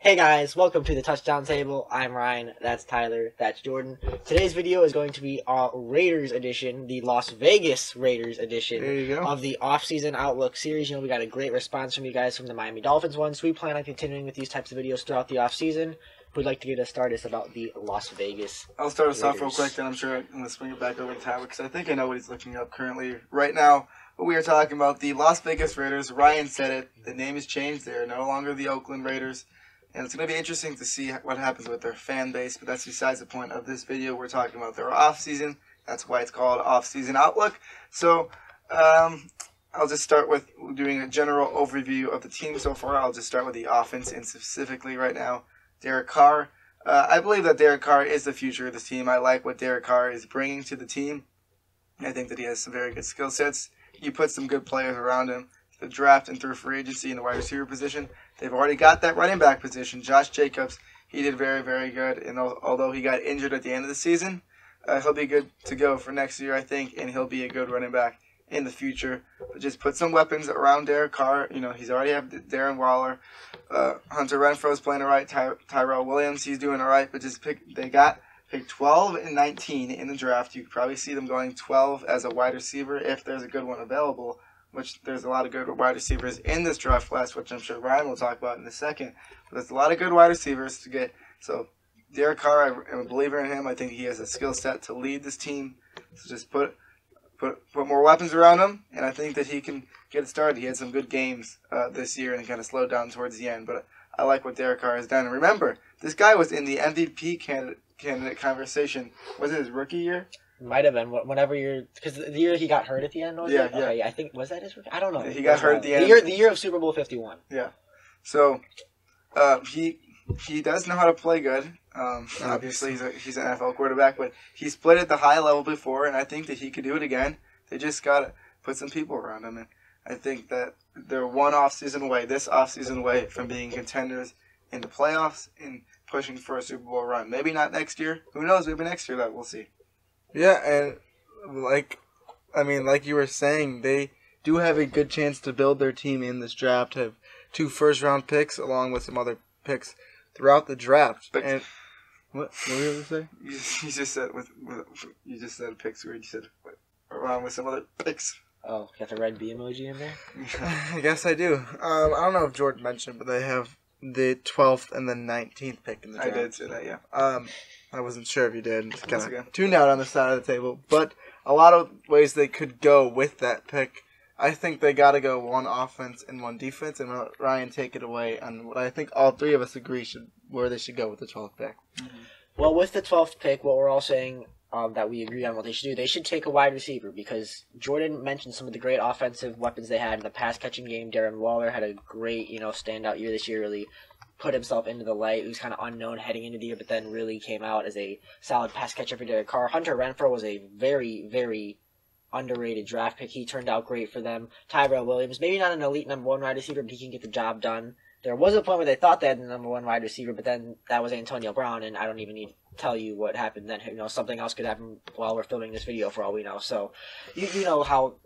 Hey guys, welcome to the Touchdown Table. I'm Ryan, that's Tyler, that's Jordan. Today's video is going to be our Raiders edition, the Las Vegas Raiders edition of the Offseason Outlook series. You know, we got a great response from you guys from the Miami Dolphins one, so we plan on continuing with these types of videos throughout the offseason. We'd like to get us started about the Las Vegas I'll start us off Raiders. real quick, then I'm sure I'm going to swing it back over to Tyler, because I think I know what he's looking up currently. Right now, what we are talking about, the Las Vegas Raiders. Ryan said it. The name has changed. They are no longer the Oakland Raiders. And it's going to be interesting to see what happens with their fan base, but that's besides the point of this video. We're talking about their off-season. That's why it's called Off-Season Outlook. So, I'll just start with doing a general overview of the team so far. I'll just start with the offense, and specifically right now, Derek Carr. I believe that Derek Carr is the future of this team. I like what Derek Carr is bringing to the team. I think that he has some very good skill sets. You put some good players around him. The draft and through free agency in the wide receiver position. They've already got that running back position. Josh Jacobs, he did very, very good. And although he got injured at the end of the season, he'll be good to go for next year, I think, and he'll be a good running back in the future. But just put some weapons around Derek Carr. You know, he's already have Darren Waller. Hunter Renfro's playing all right. Tyrell Williams, he's doing all right. But just pick 12 and 19 in the draft. You could probably see them going 12 as a wide receiver if there's a good one available, which there's a lot of good wide receivers in this draft class, which I'm sure Ryan will talk about in a second. But there's a lot of good wide receivers to get. So Derek Carr, I'm a believer in him. I think he has a skill set to lead this team. So just put more weapons around him, and I think that he can get it started. He had some good games this year, and he kind of slowed down towards the end. But I like what Derek Carr has done. And remember, this guy was in the MVP candidate conversation. Was it his rookie year? Might have been whenever because the year he got hurt at the end. Was it? Yeah. Okay, I think was that his rookie? I don't know. He got hurt at the end. The year of Super Bowl 51. Yeah. So he does know how to play good. Obviously, he's an NFL quarterback, but he's played at the high level before, and I think that he could do it again. They just got to put some people around him, and I think that they're this offseason away from being contenders in the playoffs and pushing for a Super Bowl run. Maybe not next year. Who knows? Maybe next year. We'll see. Yeah, and like you were saying, they do have a good chance to build their team in this draft. Have 2 first-round picks along with some other picks throughout the draft. And what were you going to say? You just said you just said picks. Where you said along with some other picks. Oh, got the red B emoji in there? I guess I do. I don't know if Jordan mentioned, but they have the 12th and the 19th pick in the draft. I did say that, yeah. I wasn't sure if you did. Just kind of tuned out on the side of the table. But a lot of ways they could go with that pick. I think they got to go one offense and one defense, and let Ryan take it away on what I think all three of us agree where they should go with the 12th pick. Mm-hmm. Well, with the 12th pick, what we're all saying that we agree on what they should do, they should take a wide receiver, because Jordan mentioned some of the great offensive weapons they had in the pass-catching game. Darren Waller had a great, standout year this year, really put himself into the light. He was kind of unknown heading into the year, but then really came out as a solid pass catcher for Derek Carr. Hunter Renfro was a very, very underrated draft pick. He turned out great for them. Tyrell Williams, maybe not an elite number 1 wide receiver, but he can get the job done. There was a point where they thought they had the number 1 wide receiver, but then that was Antonio Brown, and I don't even need to tell you what happened then. Something else could happen while we're filming this video for all we know. So you know how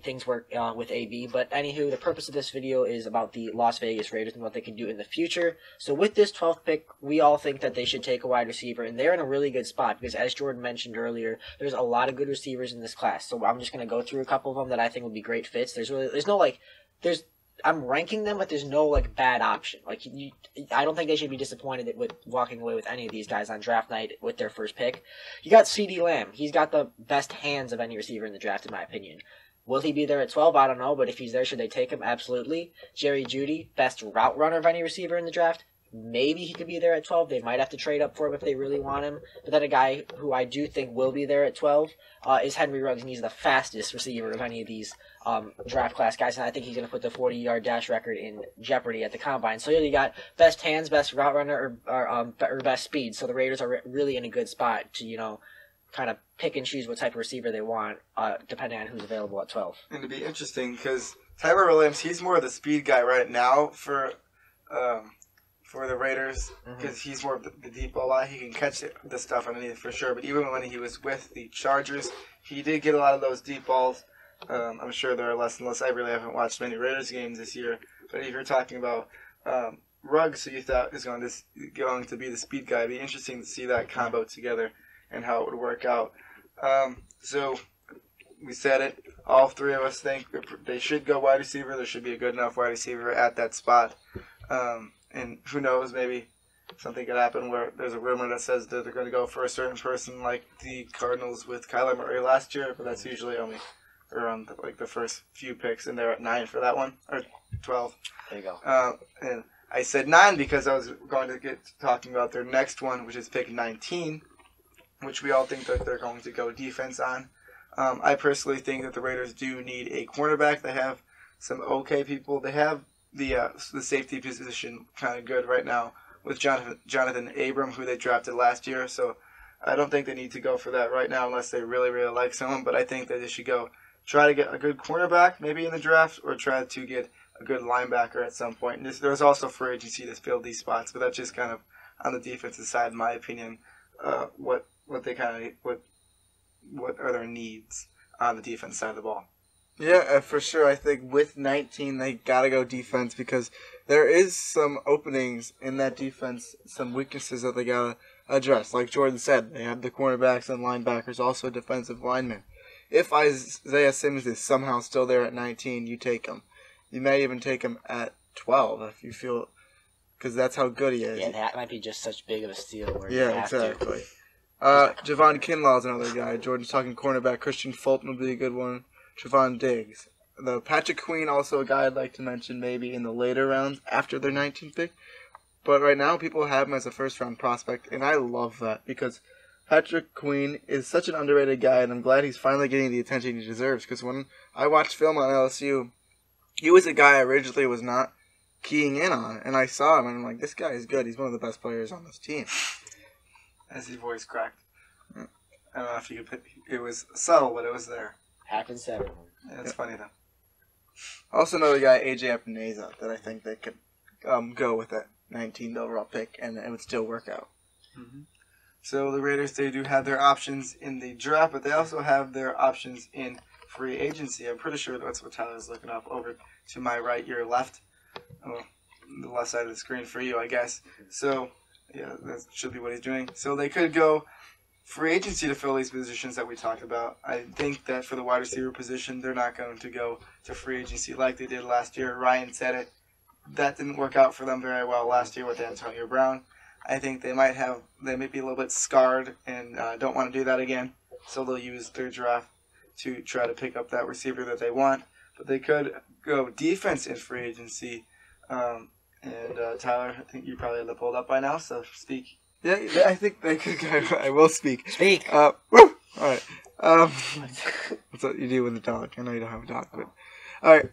things work with AB. But anywho, the purpose of this video is about the Las Vegas Raiders and what they can do in the future. So with this 12th pick, we all think that they should take a wide receiver, and they're in a really good spot because, as Jordan mentioned earlier, there's a lot of good receivers in this class. So I'm just going to go through a couple of them that I think would be great fits. I'm ranking them, but there's no bad option. I don't think they should be disappointed with walking away with any of these guys on draft night with their first pick. You got CeeDee Lamb. He's got the best hands of any receiver in the draft, in my opinion. Will he be there at 12? I don't know, but if he's there, should they take him? Absolutely. Jerry Jeudy, best route runner of any receiver in the draft. Maybe he could be there at 12. They might have to trade up for him if they really want him. But then a guy who I do think will be there at 12 is Henry Ruggs, and he's the fastest receiver of any of these draft class guys, and I think he's going to put the 40-yard dash record in jeopardy at the combine. So you got best hands, best route runner, or best speed. So the Raiders are really in a good spot to, kind of pick and choose what type of receiver they want, depending on who's available at 12. And to be interesting, because Tyrell Williams, he's more of the speed guy right now for the Raiders, because he's more of the deep ball guy. He can catch the stuff underneath for sure. But even when he was with the Chargers, he did get a lot of those deep balls. I'm sure there are less and less. I really haven't watched many Raiders games this year. But if you're talking about Ruggs, who you thought is going to be the speed guy. It'd be interesting to see that combo together and how it would work out. So we said it. All three of us think they should go wide receiver. There should be a good enough wide receiver at that spot. And who knows, maybe something could happen where there's a rumor that says that they're going to go for a certain person like the Cardinals with Kyler Murray last year, but that's usually only around the first few picks, and they're at 9 for that one, or 12. There you go. And I said 9 because I was going to get talking about their next one, which is pick 19, which we all think that they're going to go defense on. I personally think that the Raiders do need a cornerback. They have some okay people. They have the safety position kind of good right now with Jonathan Abram, who they drafted last year. So I don't think they need to go for that right now unless they really, really like someone. But I think that they should go try to get a good cornerback maybe in the draft, or try to get a good linebacker at some point. And there's also free agency to fill these spots, but that's just kind of on the defensive side, in my opinion. What are their needs on the defense side of the ball? Yeah, for sure. I think with 19, they got to go defense because there is some openings in that defense, some weaknesses that they got to address. Like Jordan said, they have the cornerbacks and linebackers, also defensive linemen. If Isaiah Simmons is somehow still there at 19, you take him. You may even take him at 12 if you feel, because that's how good he is. Yeah, that might be just such big of a steal. Where yeah, you have exactly. Javon Kinlaw is another guy. Jordan's talking cornerback. Christian Fulton would be a good one. Trevon Diggs. The Patrick Queen, also a guy I'd like to mention maybe in the later rounds after their 19th pick. But right now, people have him as a first-round prospect, and I love that because Patrick Queen is such an underrated guy, and I'm glad he's finally getting the attention he deserves. Because when I watched film on LSU, he was a guy I originally was not keying in on, and I saw him, and I'm like, this guy is good. He's one of the best players on this team. As his voice cracked. I don't know if you could it was subtle, but it was there. Happens to everyone. Yeah, it's funny, though. Also another guy, AJ Epineza, that I think they could go with that 19th overall pick, and it would still work out. Mm-hmm. So the Raiders, they do have their options in the draft, but they also have their options in free agency. I'm pretty sure that's what Tyler's looking up over to my right, your left. Oh, the left side of the screen for you, I guess. So, yeah, that should be what he's doing. So they could go free agency to fill these positions that we talked about. I think that for the wide receiver position, they're not going to go to free agency like they did last year. Ryan said it. That didn't work out for them very well last year with Antonio Brown. I think they might be a little bit scarred and don't want to do that again. So they'll use their draft to try to pick up that receiver that they want. But they could go defense in free agency. And Tyler, I think you probably have that pulled up by now, so speak. Yeah, I think they could go. I will speak. Speak. Woo! All right. That's what you do with a dog. I know you don't have a dog, but all right.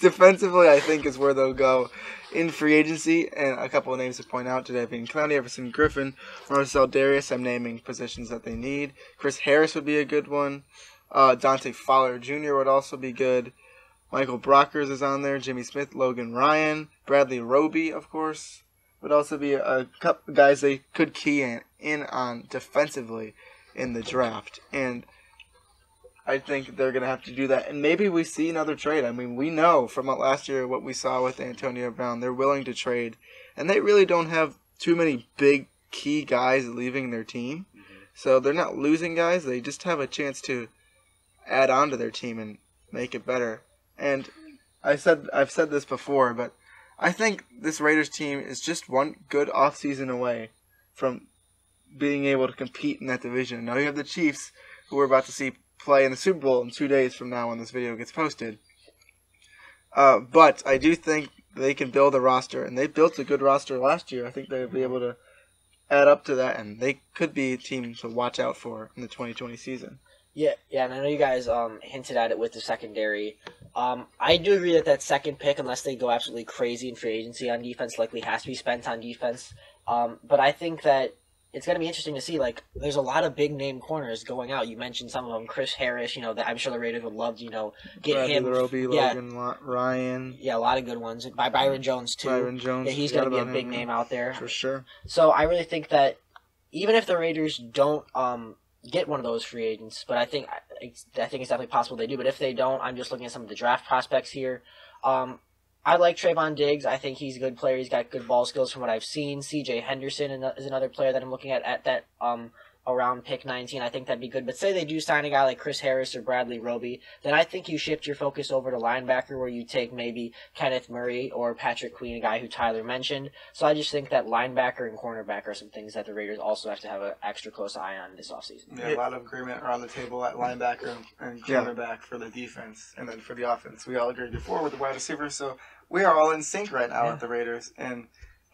Defensively, I think is where they'll go in free agency, and a couple of names to point out today being Clowney, Everson Griffin, Marcel Darius. I'm naming positions that they need. Chris Harris would be a good one. Dante Fowler Jr. would also be good. Michael Brockers is on there. Jimmy Smith, Logan Ryan, Bradley Roby, of course, would also be a couple guys they could key in on defensively in the draft. And I think they're going to have to do that. And maybe we see another trade. I mean, we know from last year what we saw with Antonio Brown. They're willing to trade. And they really don't have too many big key guys leaving their team. So they're not losing guys. They just have a chance to add on to their team and make it better. And I've said this before, but I think this Raiders team is just one good offseason away from being able to compete in that division. Now you have the Chiefs, who we're about to see play in the Super Bowl in 2 days from now when this video gets posted. But I do think they can build a roster, and they built a good roster last year. I think they'll be able to add up to that, and they could be a team to watch out for in the 2020 season. Yeah, and I know you guys hinted at it with the secondary. I do agree that second pick, unless they go absolutely crazy in free agency on defense, likely has to be spent on defense. But I think that it's going to be interesting to see, there's a lot of big-name corners going out. You mentioned some of them. Chris Harris, I'm sure the Raiders would love to, get Bradley him. Roby, Logan Ryan. Yeah, a lot of good ones. By Byron Jones, too. Byron Jones. Yeah, he's going to be a big name out there. For sure. So I really think that even if the Raiders don't get one of those free agents, but I think it's definitely possible they do. But if they don't, I'm just looking at some of the draft prospects here. I like Trayvon Diggs. I think he's a good player. He's got good ball skills from what I've seen. C.J. Henderson is another player that I'm looking at that around pick 19. I think that'd be good. But say they do sign a guy like Chris Harris or Bradley Roby, then I think you shift your focus over to linebacker where you take maybe Kenneth Murray or Patrick Queen, a guy who Tyler mentioned. So I just think that linebacker and cornerback are some things that the Raiders also have to have an extra close eye on this offseason. Yeah, a lot of agreement around the table at linebacker and cornerback for the defense. And then for the offense, we all agreed before with the wide receiver. So we are all in sync right now with the Raiders. And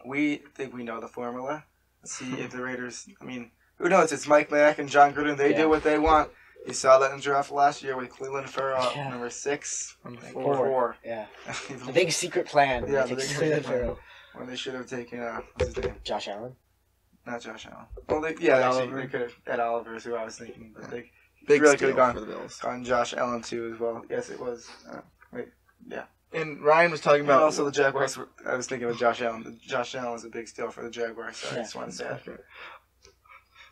we think we know the formula. Let's see if the Raiders, who knows? It's Mike Mack and John Gruden. They do what they want. You saw that in the draft last year with Cleveland Farrell at number 6 and 4. Yeah. The big secret plan. Yeah, the big secret plan. When they should have taken, what's his name? Josh Allen? Not Josh Allen. Well, they could have. Ed Oliver is who I was thinking. But they Big really could have for the Bills. gone Josh Allen too as well. Yes, it was. And Ryan was talking about... And also the Jaguars. I was thinking of Josh Allen. Josh Allen was a big steal for the Jaguars, so I just wanted to say that.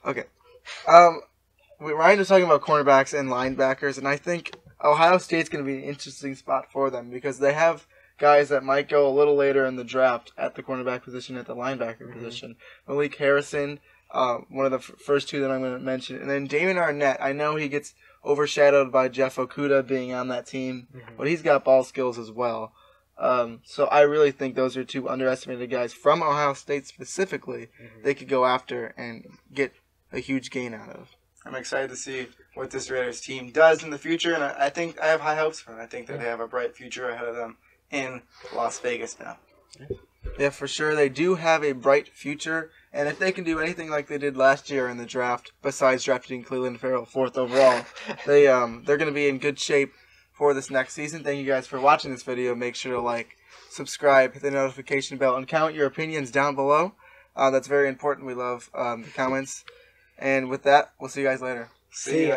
Okay. Ryan was talking about cornerbacks and linebackers, and I think Ohio State's going to be an interesting spot for them because they have guys that might go a little later in the draft at the cornerback position, at the linebacker position. Malik Harrison, one of the first two that I'm going to mention. And then Damon Arnett, I know he gets overshadowed by Jeff Okudah being on that team, but he's got ball skills as well. So I really think those are two underestimated guys from Ohio State specifically they could go after and get a huge gain out of. I'm excited to see what this Raiders team does in the future, and I think I have high hopes for them. I think that they have a bright future ahead of them in Las Vegas now. Yeah, for sure. They do have a bright future, and if they can do anything like they did last year in the draft, besides drafting Cleveland Farrell 4th overall, they're going to be in good shape for this next season. Thank you guys for watching this video. Make sure to like, subscribe, hit the notification bell, and comment your opinions down below. That's very important. We love the comments. And with that, we'll see you guys later. See ya.